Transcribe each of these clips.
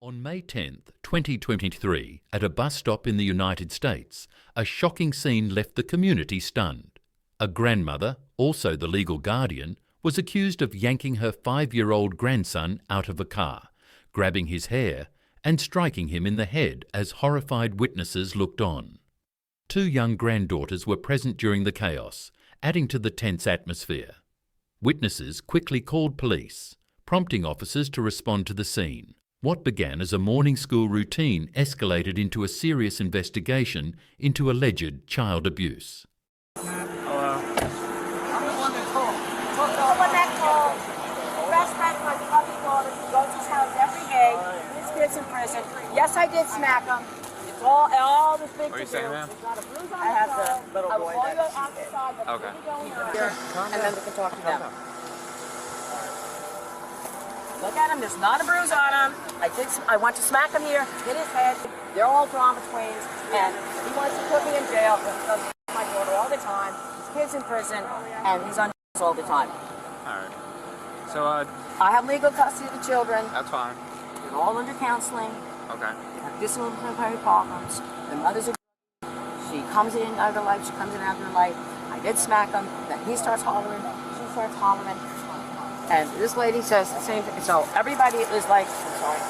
On May 10, 2023, at a bus stop in the United States, a shocking scene left the community stunned. A grandmother, also the legal guardian, was accused of yanking her 5-year-old grandson out of a car, grabbing his hair and striking him in the head as horrified witnesses looked on. 2 young granddaughters were present during the chaos, adding to the tense atmosphere. Witnesses quickly called police, prompting officers to respond to the scene. What began as a morning school routine escalated into a serious investigation into alleged child abuse. I'm the one that called. Breastfed my puppy daughter who goes to his house every day. His kid's in prison. Yes, I did smack him. It's all this big to do. It's not a bruise on I have the little boy that's outside. Okay. Here, and then we can talk to them. Look at him, there's not a bruise on him. I want to smack him here, hit his head. They're all drama queens, and he wants to put me in jail because he my daughter all the time. His kid's in prison, and he's on all the time. Alright. So, I have legal custody of the children. That's fine. They're all under counseling. Okay. They have disciplinary problems. The mothers are she comes in out of their life, she comes in out of their life. I did smack him, then he starts hollering, she starts hollering. And this lady says the same thing. So everybody is like, I'm sorry.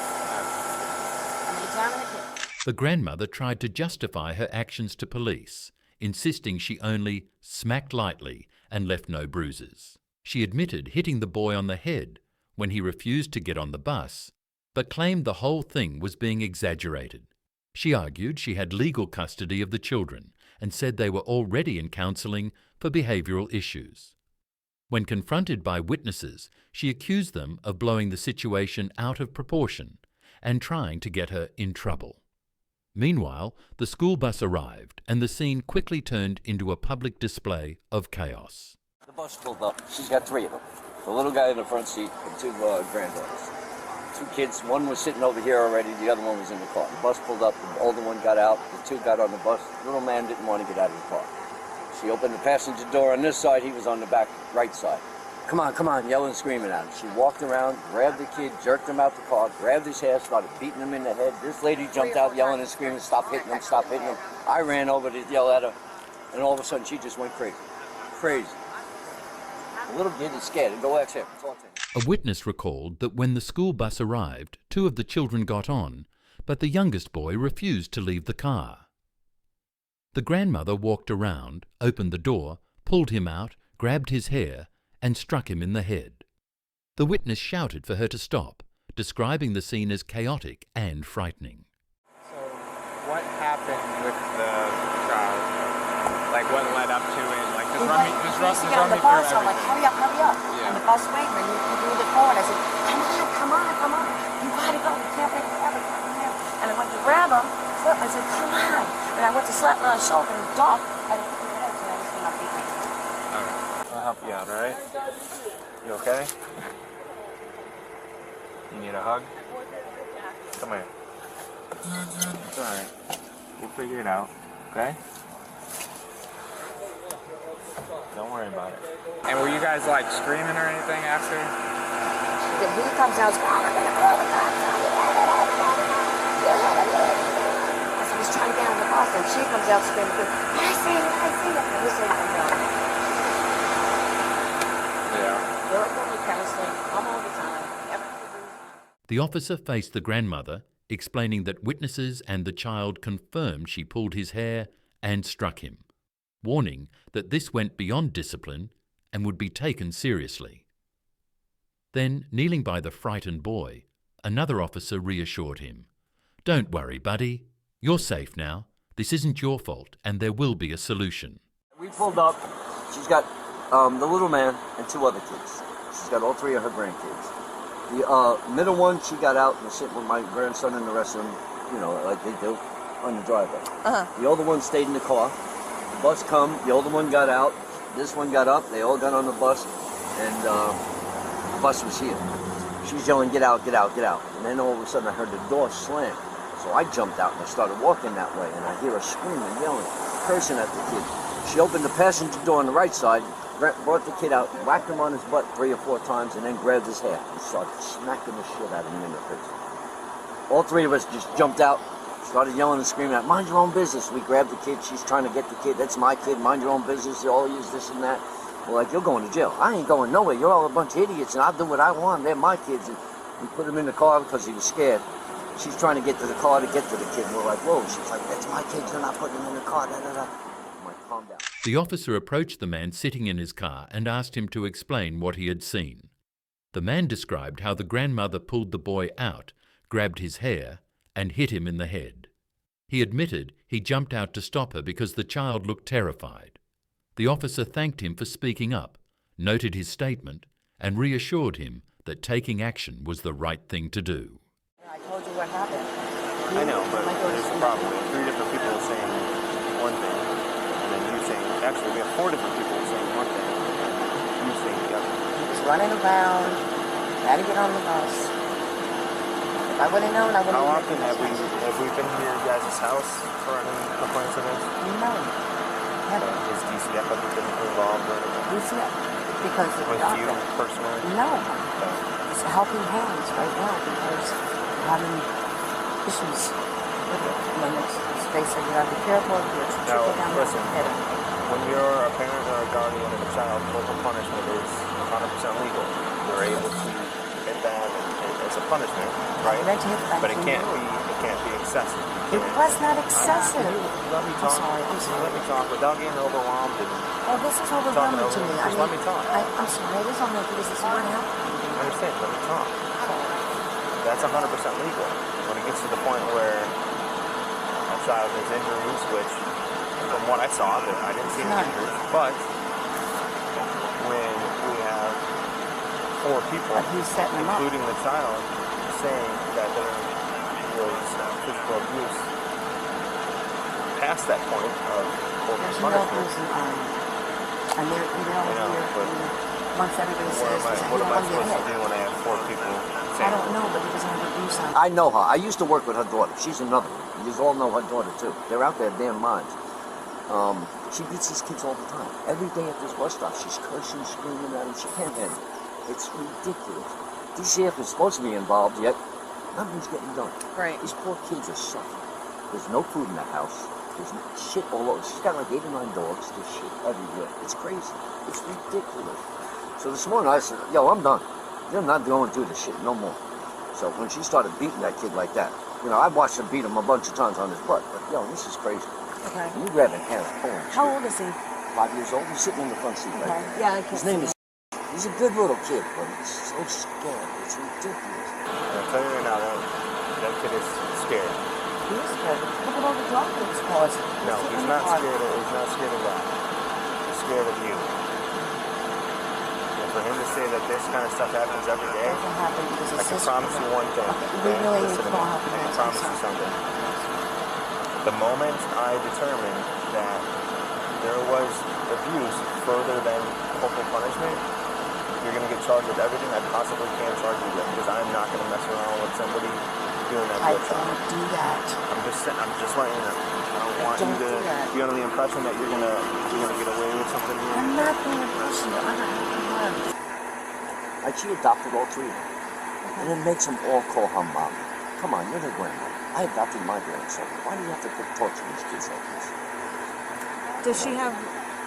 I'm examining the kid. The grandmother tried to justify her actions to police, insisting she only smacked lightly and left no bruises. She admitted hitting the boy on the head when he refused to get on the bus, but claimed the whole thing was being exaggerated. She argued she had legal custody of the children and said they were already in counselling for behavioural issues. When confronted by witnesses, she accused them of blowing the situation out of proportion and trying to get her in trouble. Meanwhile, the school bus arrived and the scene quickly turned into a public display of chaos. The bus pulled up. She's got 3 of them. The little guy in the front seat and 2 granddaughters. 2 kids, one was sitting over here already, the other one was in the car. The bus pulled up, the older one got out, the 2 got on the bus. The little man didn't want to get out of the car. She opened the passenger door on this side, he was on the back right side. Come on, yelling and screaming at him. She walked around, grabbed the kid, jerked him out the car, grabbed his hair, started beating him in the head. This lady jumped out yelling and screaming, stop hitting him, stop hitting him. I ran over to yell at her, and all of a sudden she just went crazy. Crazy. The little kid is scared, and go ask him. A witness recalled that when the school bus arrived, 2 of the children got on, but the youngest boy refused to leave the car. The grandmother walked around, opened the door, pulled him out, grabbed his hair, and struck him in the head. The witness shouted for her to stop, describing the scene as chaotic and frightening. So, what happened with the child? Like, what led up to it? Like, just run me through everything. I'm like, hurry up. Yeah. And the bus waiting, and you do the phone. I said, come on. You gotta go. You can't wait forever. And I went to grab him. I said, come on. And I went to slap him on the shoulder and dog. And I was going to beat me. Okay. I'll help you out, alright? You okay? You need a hug? Come here. It's alright. We'll figure it out, okay? Don't worry about it. And were you guys like screaming or anything after? Then he comes out, he's trying to get on the bus, and she comes out screaming, I see it. And he said, yeah. They're at counseling, I'm all the time. The officer faced the grandmother, explaining that witnesses and the child confirmed she pulled his hair and struck him, warning that this went beyond discipline and would be taken seriously. Then, kneeling by the frightened boy, another officer reassured him, "Don't worry, buddy. You're safe now. This isn't your fault, and there will be a solution." We pulled up. She's got the little man and 2 other kids. She's got all 3 of her grandkids. The middle one, she got out and was sitting with my grandson and the rest of them, you know, like they do, on the driveway. The older one stayed in the car. The bus come, the older one got out, this one got up, they all got on the bus, and the bus was here. She's yelling, get out. And then all of a sudden I heard the door slam. So I jumped out and I started walking that way, and I hear her screaming, yelling, cursing at the kid. She opened the passenger door on the right side, brought the kid out, whacked him on his butt 3 or 4 times, and then grabbed his hair and started smacking the shit out of him in the face. all three of us just jumped out, started yelling and screaming out, mind your own business. We grabbed the kid. She's trying to get the kid. That's my kid. Mind your own business. They all use this and that. We're like, you're going to jail. I ain't going nowhere. You're all a bunch of idiots, and I'll do what I want. They're my kids. And we put him in the car because he was scared. She's trying to get to the car to get to the kid. And we're like, whoa. She's like, that's my kid. You're not putting him in the car. Da, da, da. I'm like, calm down. The officer approached the man sitting in his car and asked him to explain what he had seen. The man described how the grandmother pulled the boy out, grabbed his hair, and hit him in the head. He admitted he jumped out to stop her because the child looked terrified. The officer thanked him for speaking up, noted his statement, and reassured him that taking action was the right thing to do. I told you what happened. I know, but there's a problem. Three different people saying one thing, and then you saying, actually we have four different people saying one thing, and you saying the other. He was running around, had to get on the bus. If I would have known, I would have. How often have we been to your guys' house for any complaints of this? No. Never. Has DCF ever been involved or anything? DCF. Because of the With you doctor. personally? No. It's helping hands right now because we're having issues with it. And they said you gotta be careful, you're Now, down listen, the head. when you're a parent or a guardian of a child, corporal punishment is 100% legal. You're able to hit that as a punishment, right? I meant to hit that But it thing. can't be excessive. It was not excessive. Let me talk. I'm sorry. Let me talk without getting overwhelmed and Oh, this is overwhelming to me. Just let me talk. I'm sorry, it is overwhelming because this is what happened. I understand. Let me talk. That's 100% legal. When it gets to the point where a child has injuries, which, from what I saw, that I didn't see any injuries, but when we have four people, But he's setting them up. including the child, saying that there was physical abuse past that point of corporal There's no punishment. reason and they're, I know, but once everybody says, what am I you supposed hit. to do when I have four people I saying don't know, but he doesn't have abuse on. I know her. I used to work with her daughter. She's another one. You all know her daughter, too. They're out there damn minds. She beats these kids all the time. Every day at this bus stop, she's cursing, screaming at them. She can't handle it. It's ridiculous. DCF is supposed to be involved, yet nothing's getting done. Right. These poor kids are suffering. There's no food in the house. There's shit all over. She's got like 8 or 9 dogs. There's shit everywhere. It's crazy. It's ridiculous. So this morning I said, yo, I'm done. You're not going through this shit no more. So when she started beating that kid like that, you know, I watched her beat him a bunch of times on his butt. But yo, this is crazy. Okay. And you grabbing hands, pulling. How old is he? 5 years old. He's sitting in the front seat right Okay. there. Yeah, I can His see name that. is. He's a good little kid, but he's so scared. It's ridiculous. I'll tell you right now, that kid is scared. He is scared. Look at all the drugs it's caused. No, he's not scared. He's not scared of that. He's scared of you. And for him to say that this kind of stuff happens every day, It doesn't happen because I it's can just. promise you one thing. We really need Listen to to me. call help. I can promise you something. The moment I determined that there was abuse further than corporal punishment, you're going to get charged with everything I possibly can charge you with, because I'm not going to mess around with somebody doing that I to a child. don't do that. I'm just letting you know. I don't want you Don't to do that. be under the impression that you're gonna get away with something here. I'm not being a person. I'm not being hard. Like she adopted all 3 of them. And it makes them all call her mom. Come on, you're the grandma. I adopted my grandson. Why do you have to put torture these kids like this? Does she have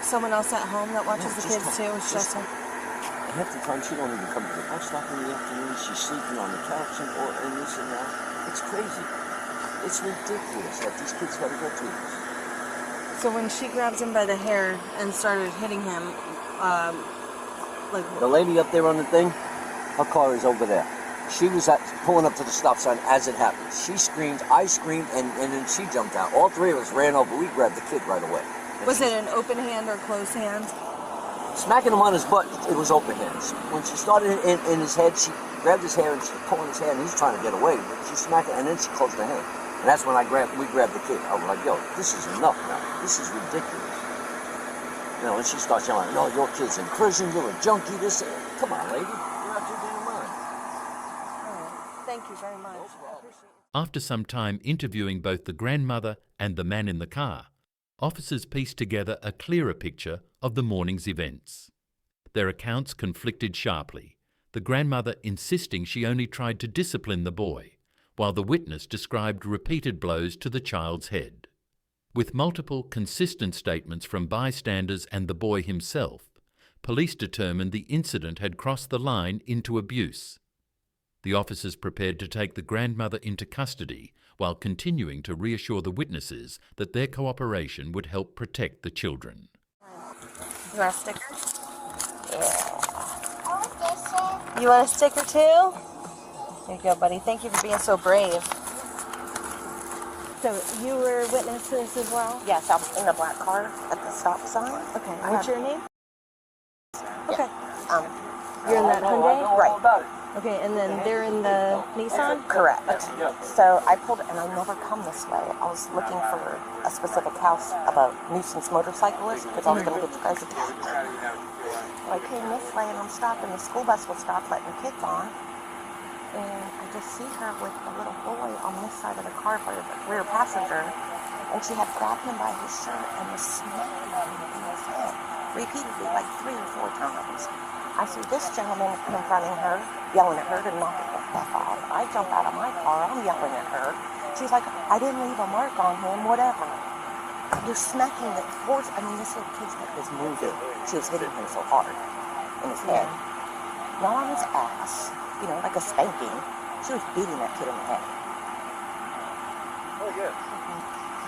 someone else at home that watches No, the just kids her. too? It's Just just her. And half the time she don't even come to the bus stop in the afternoon. She's sleeping on the couch and this and that. It's crazy. It's ridiculous that these kids gotta go through this. So when she grabs him by the hair and started hitting him, like The lady up there on the thing, her car is over there. She was pulling up to the stop sign as it happened. She screamed, I screamed, and then she jumped out. All 3 of us ran over. We grabbed the kid right away. And was she- it an open hand or closed hand? Smacking him on his butt, it was open hands. When she started in his head, she grabbed his hair and she's pulling his hair, and he's trying to get away. But she smacked it, and then she closed her hand. And that's when we grabbed the kid. I was like, yo, this is enough now. This is ridiculous. You know, and she starts yelling, no, your kid's in prison, you're a junkie, this. Come on, lady. You're out your damn mind. Thank you very much. I appreciate it. After some time interviewing both the grandmother and the man in the car, officers pieced together a clearer picture of the morning's events. Their accounts conflicted sharply, the grandmother insisting she only tried to discipline the boy, while the witness described repeated blows to the child's head. With multiple consistent statements from bystanders and the boy himself, police determined the incident had crossed the line into abuse. The officers prepared to take the grandmother into custody while continuing to reassure the witnesses that their cooperation would help protect the children. You want a sticker? You want a sticker too? There you go, buddy. Thank you for being so brave. So you were witness to this as well? Yes, I'm in the black car at the stop sign. Okay. What's your name? Okay. Um, You're in that Hyundai? right. Okay, and then they're in the Nissan? Correct. So I pulled, and I never come this way. I was looking for a specific house about nuisance motorcyclists because I was going to get you guys a tag. So I came this way, and I'm stopping. The school bus will stop letting kids on. And I just see her with a little boy on this side of the car for the rear passenger. And she had grabbed him by his shirt and was smacking him in his head repeatedly, like 3 or 4 times. I see this gentleman confronting her, yelling at her to knock it the F off. I jump out of my car, I'm yelling at her. She's like, I didn't leave a mark on him, whatever. You're smacking the force. I mean, this little kid's head was moving. She was hitting him so hard in his head. Not on his ass, you know, like a spanking. She was beating that kid in the head.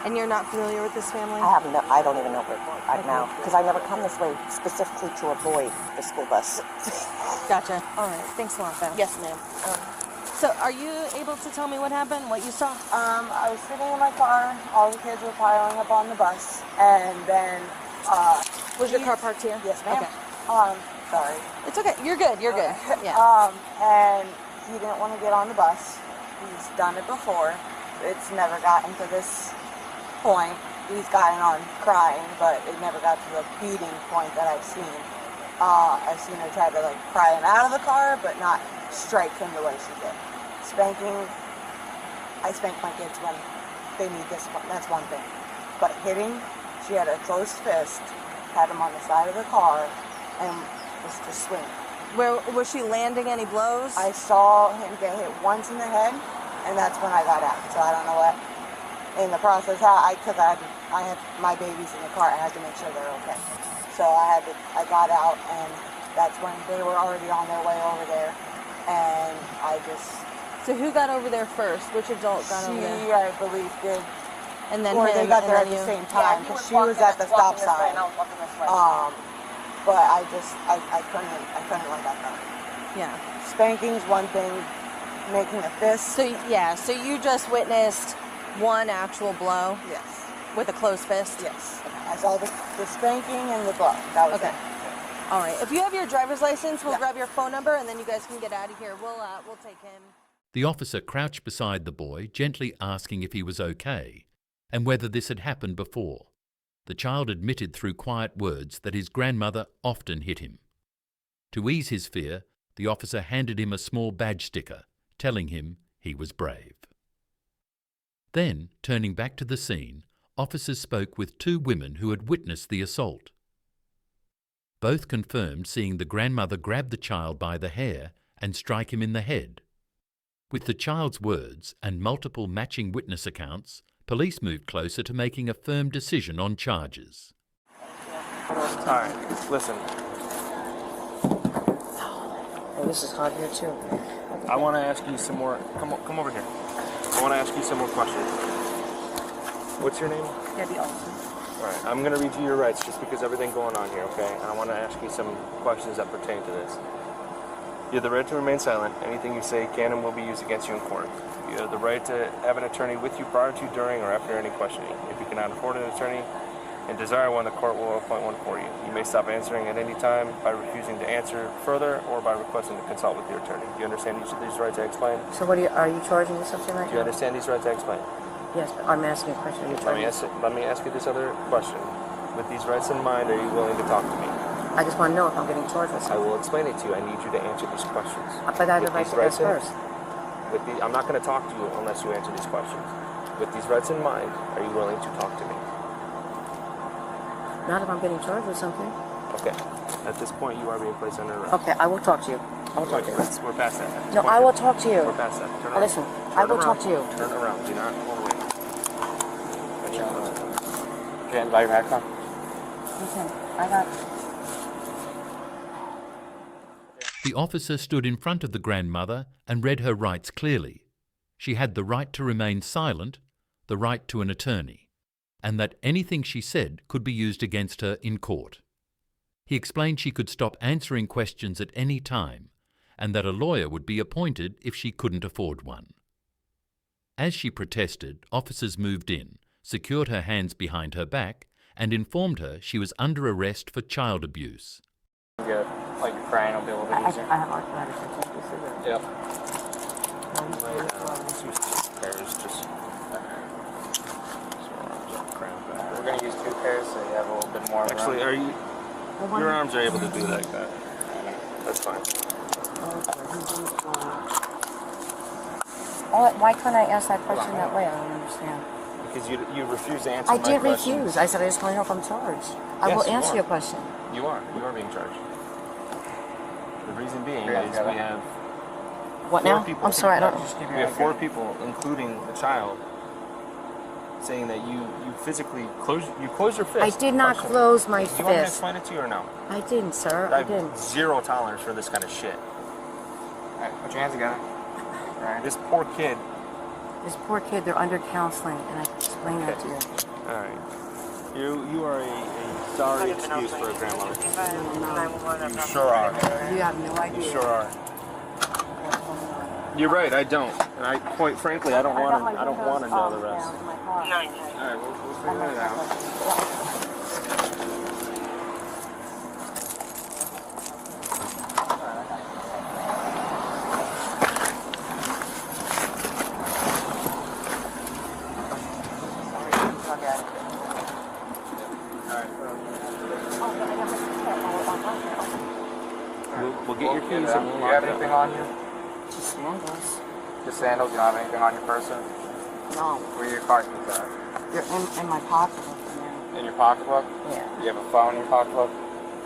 And you're not familiar with this family? I don't even know her right now, because I never come this way specifically to avoid the school bus. Gotcha. All right. Thanks a lot, Beth. Yes, ma'am. So are you able to tell me what happened, what you saw? I was sitting in my car. All the kids were piling up on the bus, and then Was your car parked here? yes, ma'am. Okay. Sorry. It's okay. You're good. You're good. Yeah. And he didn't want to get on the bus. He's done it before. It's never gotten to this point. He's gotten on crying, but it never got to the beating point that I've seen. I've seen her try to like pry him out of the car, but not strike him the way she did. Spanking, I spank my kids when they need discipline. That's one thing. But hitting, she had a closed fist, had him on the side of the car, and was just swinging. Where was she landing any blows? I saw him get hit once in the head, and that's when I got out. So I don't know what. In the process, because I had my babies in the car, I had to make sure they're okay. So I got out, and that's when they were already on their way over there, and I just. So who got over there first? Which adult got over there? She, I believe, did. And then Or him, they got and there then at the you. same time, because she was at the stop sign. But I couldn't let that go. Yeah. Spanking's one thing, making a fist. So yeah. So you just witnessed one actual blow Yes. with a closed fist. Yes. I saw the spanking and the blow. That was Okay. it. All right. If you have your driver's license, we'll Yeah. grab your phone number, and then you guys can get out of here. We'll take him. The officer crouched beside the boy, gently asking if he was okay and whether this had happened before. The child admitted through quiet words that his grandmother often hit him. To ease his fear, the officer handed him a small badge sticker, telling him he was brave. Then, turning back to the scene, officers spoke with 2 women who had witnessed the assault. Both confirmed seeing the grandmother grab the child by the hair and strike him in the head. With the child's words and multiple matching witness accounts, police moved closer to making a firm decision on charges. Alright, listen. Oh, this is hot here too. I want to ask you some more. Come over here. I want to ask you some more questions. What's your name? Debbie Olson. Alright, I'm going to read you your rights just because everything going on here, okay? And I want to ask you some questions that pertain to this. You have the right to remain silent. Anything you say can and will be used against you in court. You have the right to have an attorney with you prior to, during, or after any questioning. If you cannot afford an attorney and desire one, the court will appoint one for you. You may stop answering at any time by refusing to answer further or by requesting to consult with your attorney. Do you understand each of these rights I explained? So what are you charging me something like Do you that? understand these rights I explained? Yes, but I'm asking a question. Let me ask you this other question. With these rights in mind, are you willing to talk to me? I just want to know if I'm getting charged with I something. will explain it to you. I need you to answer these questions. But I have the With right these to ask rights first. I'm not going to talk to you unless you answer these questions. With these rights in mind, are you willing to talk to me? Not if I'm getting charged with something. Okay. At this point, you are being placed under arrest. Okay, I will talk to you. will talk to you. We're past that. No, I will talk to you. We're past that. Turn Now around. listen, I will Turn talk to you. around. Turn around. Do not hold away. Can't buy your back on. Listen, I got. The officer stood in front of the grandmother and read her rights clearly. She had the right to remain silent, the right to an attorney, and that anything she said could be used against her in court. He explained she could stop answering questions at any time, and that a lawyer would be appointed if she couldn't afford one. As she protested, officers moved in, secured her hands behind her back, and informed her she was under arrest for child abuse. Get like your crying will be a little bit easier. I have arthritis. I can't do cigarettes. Yep. We're gonna use 2 pairs so you have a little bit more. Actually, room. are you? Your arms are able to do like that. That's fine. Why can't I ask that question that way? I don't understand. Because you refuse to answer I my did questions. refuse. I said I just want to know if I'm charged. I Yes, will you answer are. your question. You are being charged. The reason being Here, is together. we have What 4 now? people. I'm sorry. I don't. We have 4 people, including the child, saying that you physically close your fist. I did not Question. close my Do you want me to fist. explain it to you or no? I didn't, sir. I I have didn't. 0 tolerance for this kind of shit. Alright, put your hands together. Alright. This poor kid. This poor kid, they're under counseling, and I explained that to you. All right. You are a sorry excuse for a grandmother. You sure are. You have no You idea. sure are. You're right. I don't. And I, quite frankly, I don't want to know the rest. All right, we'll figure it out. We'll get your keys and we'll You lock have it anything up. on you? Just sandals. Just sandals. You don't have anything on your person? No, Where are your car keys at? they're in my pocket. In your pocketbook? Yeah. You have a phone in your pocketbook?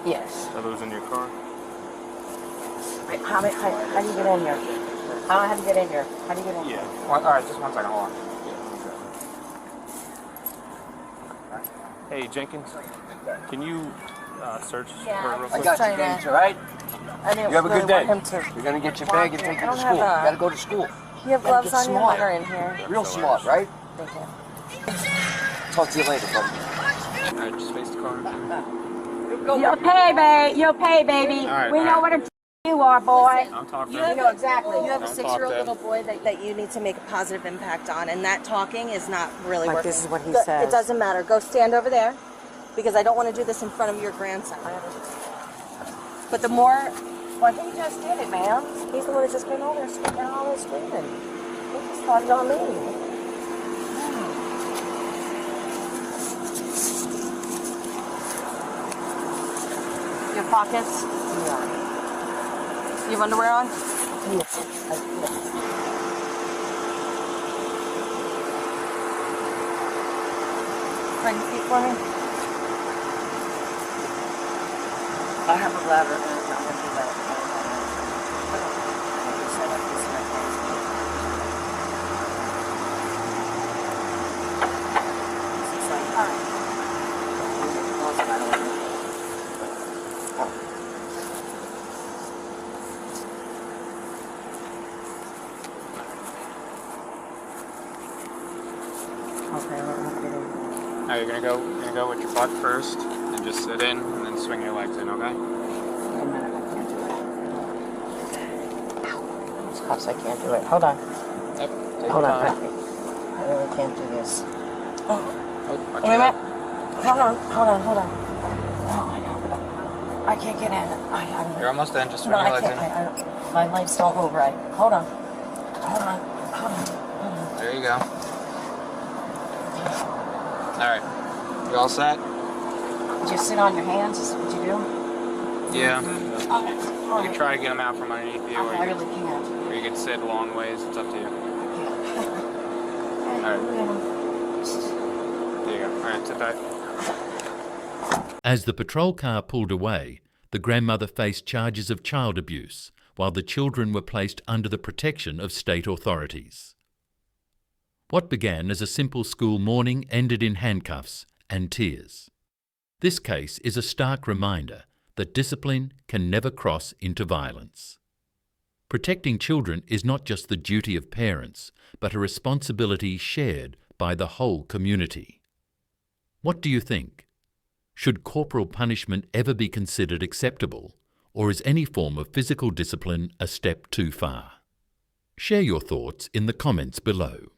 Yes. Are those in your car? Wait, how do you get in here? I don't know how to get in here. How do you get in here? Yeah. All right, just 1 second. Hold on. Hey, Jenkins, can you search Yeah, her real I quick? got you, James, all right? I didn't You have a really good day. want him to. You're gonna get your bag and take I you to don't school. You have a- gotta go to school. You have Gotta gloves get on your smart. mother in here. Real smart, right? Thank you. Talk to you later, buddy. All right, just face the car. You'll pay, baby. All right, We all know right. what a you are, boy. I'll talk to You her. know exactly. You have a Don't 6-year-old talk little boy that you need to make a positive impact on, and that talking is not really Like, working. this is what he Go- says. It doesn't matter. Go stand over there, because I don't want to do this in front of your grandson. But the more, Well, he just did it, man. He's the one that just came over and screaming all this screaming. He just started on me. your pockets, Yeah. you have underwear on. Spread your feet for me. I have a bladder and I'm not going to do that. Okay, I don't have to get in. Now you're gonna go with your butt first, and just sit in, and then swing your legs in. Okay? Wait a minute, I can't do it. These cuffs, I can't do it. Hold on. Yep. Take Hold your on. time. I really can't do this. Oh, watch Wait a your minute. head. Hold on. Oh my God. I can't get in. You're almost in. Just swing No, your I legs can't. in. My legs don't move right. Hold on. There you go. All right. You all set? Did you sit on your hands? Is what you do? Yeah. Okay. You can try to get them out from underneath you, I really can't. or you can sit a long ways. It's up to you. All right. There you go. All right. Sit back. As the patrol car pulled away, the grandmother faced charges of child abuse, while the children were placed under the protection of state authorities. What began as a simple school morning ended in handcuffs and tears. This case is a stark reminder that discipline can never cross into violence. Protecting children is not just the duty of parents, but a responsibility shared by the whole community. What do you think? Should corporal punishment ever be considered acceptable, or is any form of physical discipline a step too far? Share your thoughts in the comments below.